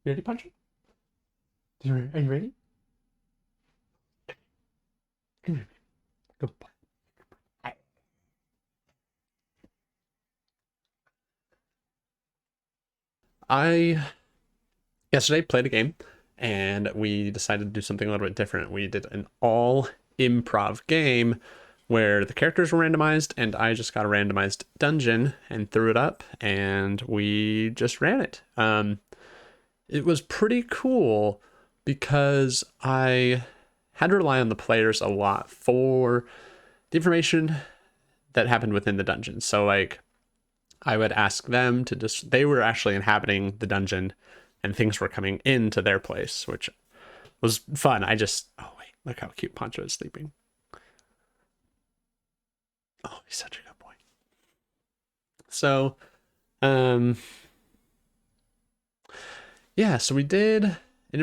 You ready, Puncher? Are you ready? Come here. Good boy. I yesterday played a game and we decided to do something a little bit different. We did an all improv game where the characters were randomized and I just got a randomized dungeon and threw it up and we just ran it. It was pretty cool because I had to rely on the players a lot for the information that happened within the dungeon. So like I would ask them to just, they were actually inhabiting the dungeon and things were coming into their place, which was fun. Oh wait, look how cute Pancho is sleeping. Oh, he's such a good boy. So, um, yeah, so we did an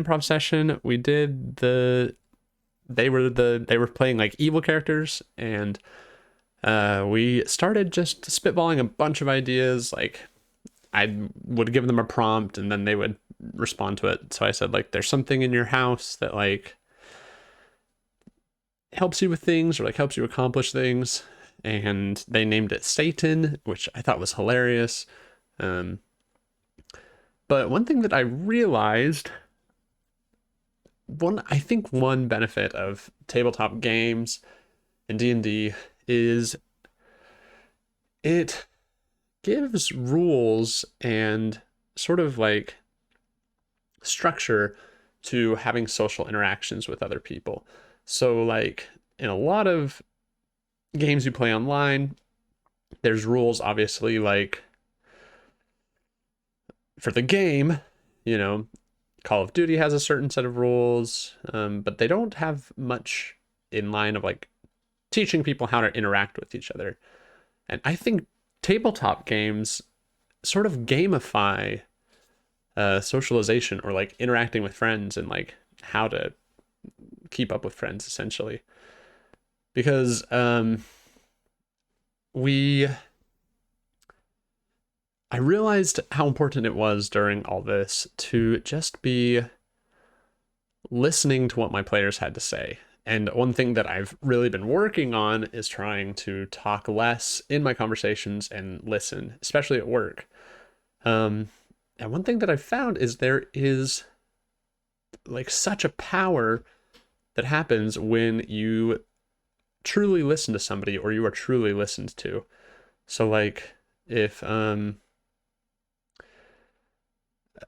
improv session. They were playing like evil characters and we started just spitballing a bunch of ideas. Like I would give them a prompt and then they would respond to it. So I said like, there's something in your house that like helps you with things or like helps you accomplish things. And they named it Satan, which I thought was hilarious. Um, but one thing that I realized, I think one benefit of tabletop games and D&D is it gives rules and sort of like structure to having social interactions with other people. So, like in a lot of games you play online, there's rules, obviously, like for the game, you know, Call of Duty has a certain set of rules, but they don't have much in line of like teaching people how to interact with each other. And I think tabletop games sort of gamify socialization or like interacting with friends and like how to keep up with friends essentially. Because we I realized how important it was during all this to just be listening to what my players had to say. And one thing that I've really been working on is trying to talk less in my conversations and listen, especially at work. And one thing that I've found is there is like such a power that happens when you truly listen to somebody or you are truly listened to. So like if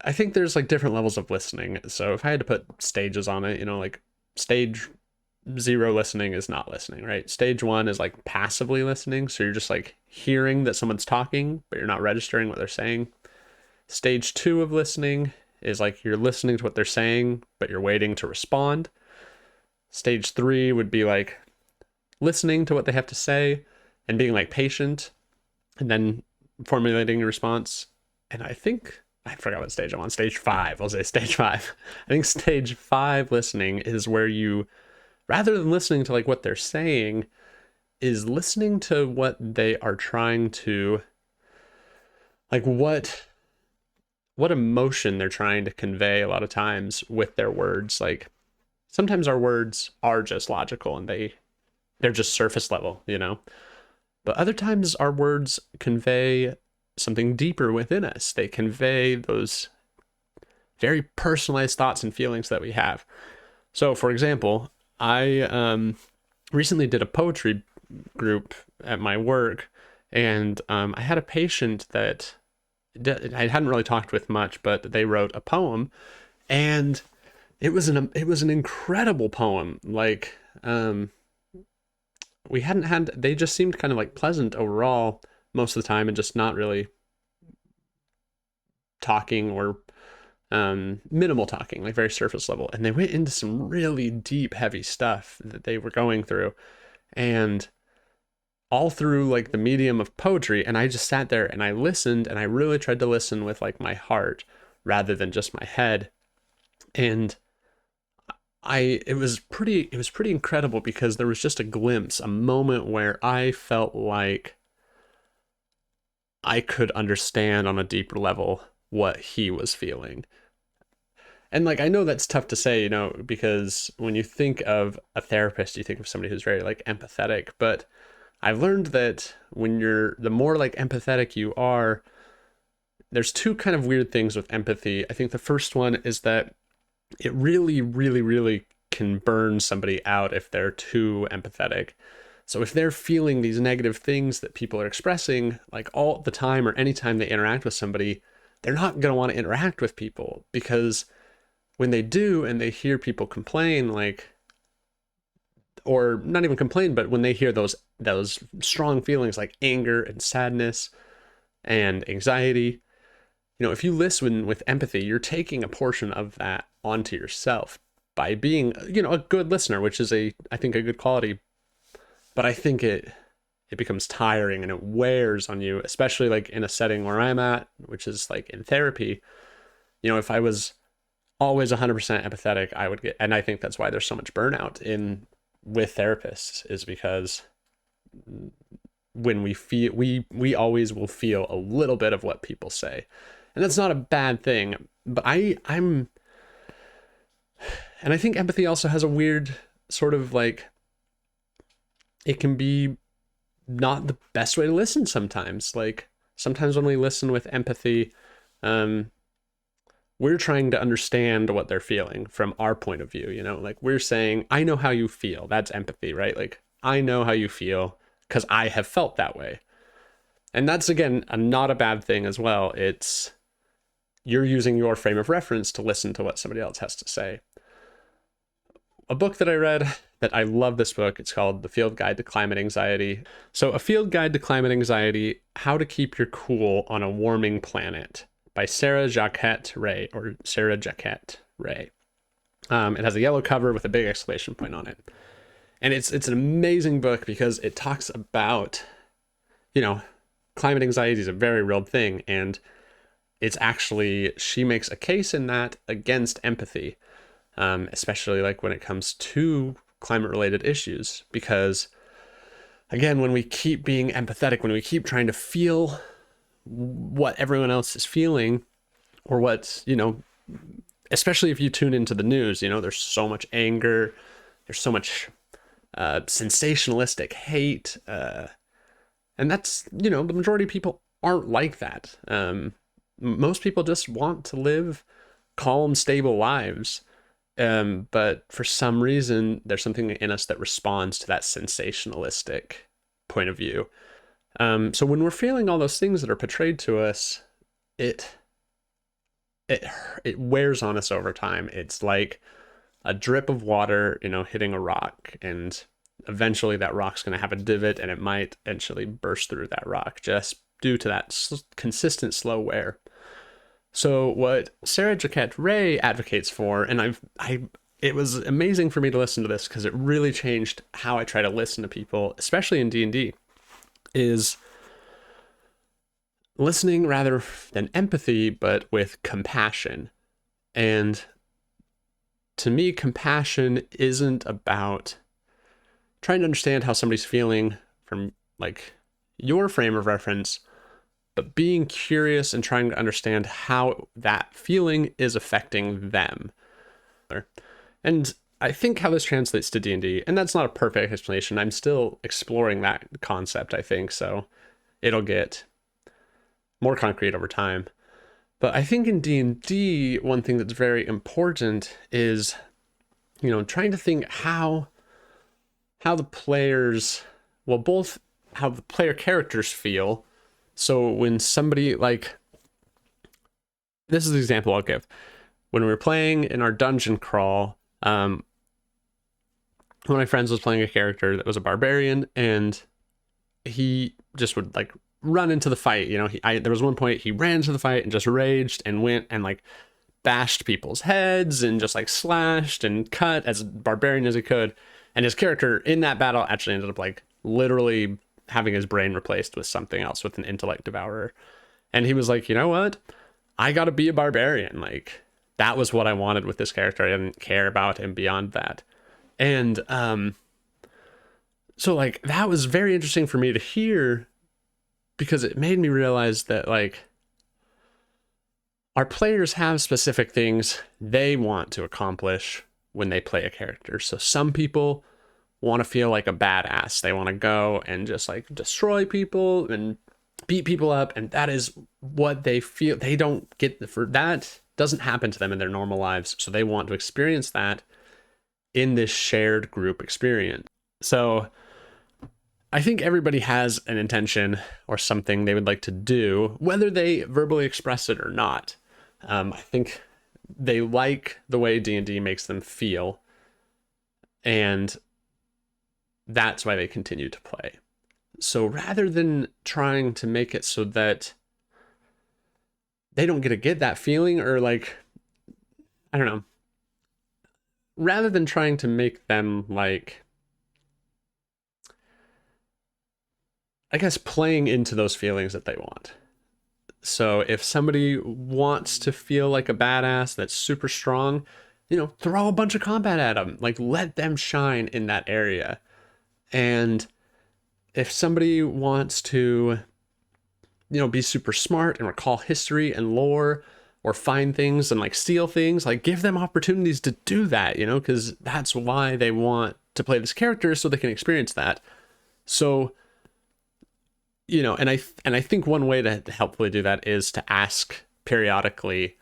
I think there's like different levels of listening. So if I had to put stages on it, you know, like stage 0 listening is not listening, right? Stage 1 is like passively listening. So you're just like hearing that someone's talking, but you're not registering what they're saying. Stage 2 of listening is like you're listening to what they're saying, but you're waiting to respond. Stage 3 would be like listening to what they have to say and being like patient and then formulating a response. And I forgot what stage I'm on. Stage 5. I'll say stage 5. I think stage 5 listening is where you, rather than listening to like what they're saying, is listening to what they are trying to, like what emotion they're trying to convey a lot of times with their words. Like sometimes our words are just logical and they're just surface level, you know. But other times our words convey something deeper within us. They convey those very personalized thoughts and feelings that we have. So, for example, I recently did a poetry group at my work, and I had a patient that I hadn't really talked with much, but they wrote a poem, and it was an incredible poem. Like we hadn't had they just seemed kind of like pleasant overall most of the time, and just not really talking or minimal talking, like very surface level. And they went into some really deep, heavy stuff that they were going through, and all through like the medium of poetry. And I just sat there and I listened, and I really tried to listen with like my heart rather than just my head. And it was pretty incredible because there was just a glimpse, a moment where I felt like I could understand on a deeper level what he was feeling. And like, I know that's tough to say, you know, because when you think of a therapist, you think of somebody who's very like empathetic. But I've learned that the more like empathetic you are, there's two kind of weird things with empathy. I think the first one is that it really, really, really can burn somebody out if they're too empathetic. So if they're feeling these negative things that people are expressing like all the time or anytime they interact with somebody, they're not going to want to interact with people, because when they do and they hear people complain, like, or not even complain, but when they hear those strong feelings like anger and sadness and anxiety, you know, if you listen with empathy, you're taking a portion of that onto yourself by being, you know, a good listener, which is I think a good quality. But I think it becomes tiring and it wears on you, especially like in a setting where I'm at, which is like in therapy. You know, if I was always 100% empathetic, I would get, and I think that's why there's so much burnout in with therapists, is because when we feel, we always will feel a little bit of what people say, and that's not a bad thing. But I'm and I think empathy also has a weird sort of like, it can be not the best way to listen sometimes. Like sometimes when we listen with empathy, um we're trying to understand what they're feeling from our point of view, you know, like we're saying, I know how you feel. That's empathy, right? Like, I know how you feel because I have felt that way. And that's, again, not a bad thing as well. It's you're using your frame of reference to listen to what somebody else has to say. A book that I read that I love, this book, it's called The Field Guide to Climate Anxiety. So, A Field Guide to Climate Anxiety: How to Keep Your Cool on a Warming Planet, by Sarah Jaquette Ray, or Sarah Jaquette Ray. It has a yellow cover with a big exclamation point on it. And it's an amazing book because it talks about, you know, climate anxiety is a very real thing. And it's actually, she makes a case in that against empathy, especially like when it comes to climate related issues. Because again, when we keep being empathetic, when we keep trying to feel what everyone else is feeling, or what, you know, especially if you tune into the news, you know, there's so much anger, there's so much sensationalistic hate, and that's, you know, the majority of people aren't like that. Most people just want to live calm, stable lives, but for some reason there's something in us that responds to that sensationalistic point of view. So when we're feeling all those things that are portrayed to us, it wears on us over time. It's like a drip of water, you know, hitting a rock, and eventually that rock's going to have a divot, and it might eventually burst through that rock just due to that consistent slow wear. So what Sarah Jaquette Ray advocates for, and it was amazing for me to listen to this because it really changed how I try to listen to people, especially in D&D, is listening rather than empathy, but with compassion. And to me, compassion isn't about trying to understand how somebody's feeling from like your frame of reference, but being curious and trying to understand how that feeling is affecting them. And I think how this translates to D&D, and that's not a perfect explanation, I'm still exploring that concept, I think, so it'll get more concrete over time. But I think in D&D, one thing that's very important is, you know, trying to think how the players, well, both how the player characters feel. So when somebody, like, this is the example I'll give. When we were playing in our dungeon crawl, one of my friends was playing a character that was a barbarian, and he just would like run into the fight. You know, there was one point he ran into the fight and just raged and went and like bashed people's heads and just like slashed and cut as barbarian as he could. And his character in that battle actually ended up like literally having his brain replaced with something else, with an intellect devourer. And he was like, you know what? I gotta be a barbarian. Like, that was what I wanted with this character. I didn't care about him beyond that. And so like that was very interesting for me to hear, because it made me realize that like our players have specific things they want to accomplish when they play a character. So some people want to feel like a badass. They want to go and just like destroy people and beat people up, and that is what they feel. They don't get for that doesn't happen to them in their normal lives, so they want to experience that in this shared group experience. So I think everybody has an intention or something they would like to do, whether they verbally express it or not. I think they like the way D&D makes them feel, and that's why they continue to play. So rather than trying to make it so that they don't get that feeling, or like, I don't know, rather than trying to make them like, I guess, playing into those feelings that they want. So if somebody wants to feel like a badass that's super strong, throw a bunch of combat at them. Like, let them shine in that area. And if somebody wants to, be super smart and recall history and lore, or find things and like steal things, like give them opportunities to do that, because that's why they want to play this character, so they can experience that. So, and I think one way to helpfully do that is to ask periodically,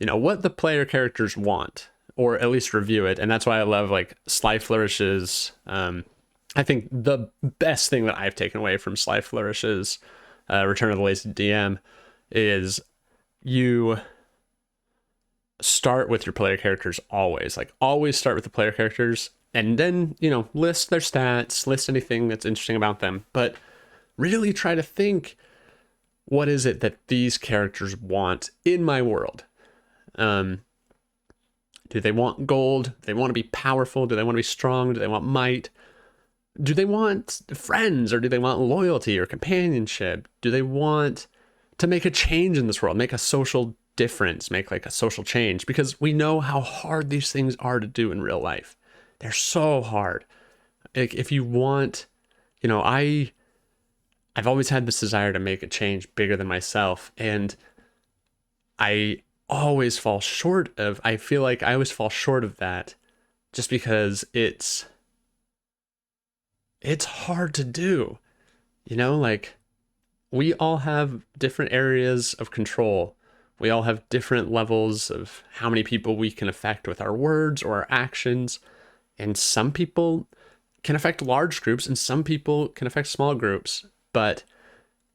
what the player characters want, or at least review it. And that's why I love like Sly Flourish's, I think the best thing that I've taken away from Sly Flourish's Return of the Lazy DM is you start with your player characters always. Like, always start with the player characters, and then, list their stats, list anything that's interesting about them. But really try to think, what is it that these characters want in my world? Do they want gold? Do they want to be powerful? Do they want to be strong? Do they want might? Do they want friends, or do they want loyalty or companionship? Do they want to make a change in this world, make a social difference, make like a social change? Because we know how hard these things are to do in real life. They're so hard. Like, if you want, I've always had this desire to make a change bigger than myself, and I always fall short of, I feel like I always fall short of that, just because it's hard to do. Like, we all have different areas of control. We all have different levels of how many people we can affect with our words or our actions. And some people can affect large groups, and some people can affect small groups. But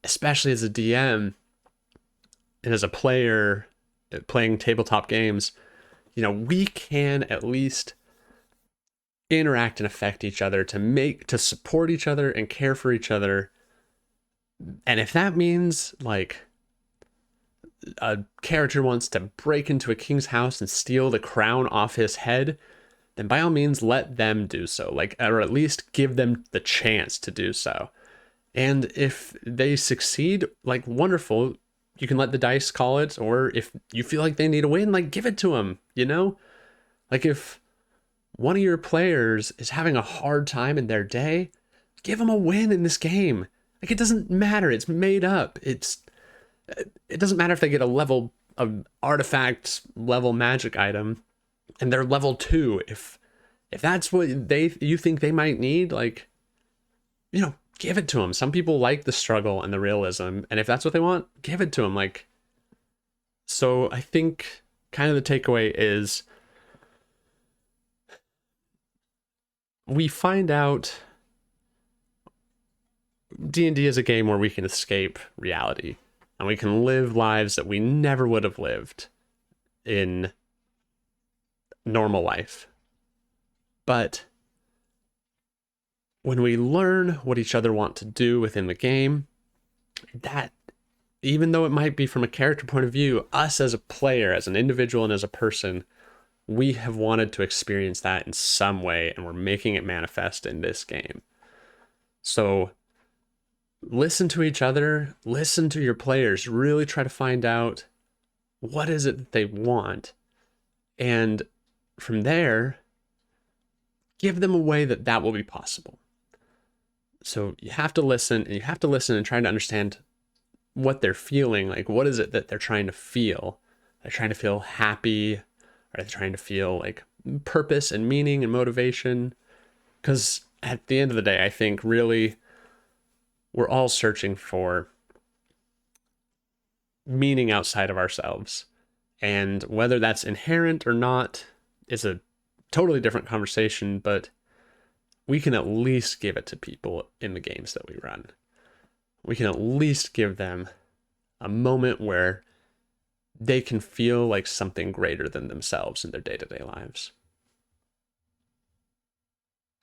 especially as a DM and as a player playing tabletop games, we can at least interact and affect each other to support each other and care for each other. And if that means like a character wants to break into a king's house and steal the crown off his head, then by all means let them do so, like, or at least give them the chance to do so. And if they succeed, like, wonderful, you can let the dice call it. Or if you feel like they need a win, like, give it to them, like, if one of your players is having a hard time in their day, give them a win in this game. Like, it doesn't matter. It's made up. It doesn't matter if they get a artifact level magic item and they're level 2. If that's what you think they might need, like, give it to them. Some people like the struggle and the realism, and if that's what they want, give it to them. Like, so I think kind of the takeaway is, we find out D&D is a game where we can escape reality, and we can live lives that we never would have lived in normal life. But when we learn what each other want to do within the game, that, even though it might be from a character point of view, us as a player, as an individual, and as a person, we have wanted to experience that in some way, and we're making it manifest in this game. So listen to each other, listen to your players, really try to find out what is it that they want. And from there, give them a way that will be possible. So you have to listen, and try to understand what they're feeling. Like, what is it that they're trying to feel? They're trying to feel happy. Are they trying to feel like purpose and meaning and motivation? Because at the end of the day, I think really we're all searching for meaning outside of ourselves. And whether that's inherent or not is a totally different conversation, but we can at least give it to people in the games that we run. We can at least give them a moment where they can feel like something greater than themselves in their day-to-day lives.